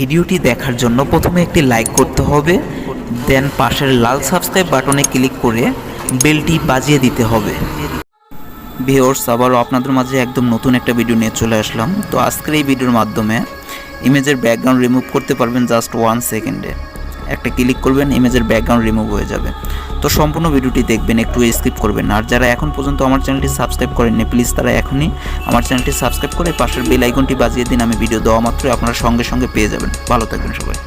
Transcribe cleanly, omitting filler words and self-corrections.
ভিডিওটি দেখার জন্য প্রথমে একটি লাইক করতে হবে, দেন পাশের লাল সাবস্ক্রাইব বাটনে ক্লিক করে বেলটি বাজিয়ে দিতে হবে। ভিউয়ার্স, আবারও আপনাদের মাঝে একদম নতুন একটা ভিডিও নিয়ে চলে আসলাম। তো আজকের এই ভিডিওর মাধ্যমে ইমেজের ব্যাকগ্রাউন্ড রিমুভ করতে পারবেন জাস্ট 1 সেকেন্ডে। একটা ক্লিক করবেন, ইমেজের ব্যাকগ্রাউন্ড রিমুভ হয়ে যাবে। তো সম্পূর্ণ ভিডিওটি দেখবেন, একটু স্কিপ করবেন না। আর যারা এখন পর্যন্ত আমার চ্যানেলটি সাবস্ক্রাইব করেননি, প্লিজ তারা এখনই আমার চ্যানেলটি সাবস্ক্রাইব করে পাশের বেল আইকনটি বাজিয়ে দিন। আমি ভিডিও দেওয়া মাত্রই আপনারা সঙ্গে সঙ্গে পেয়ে যাবেন। ভালো থাকবেন সবাই।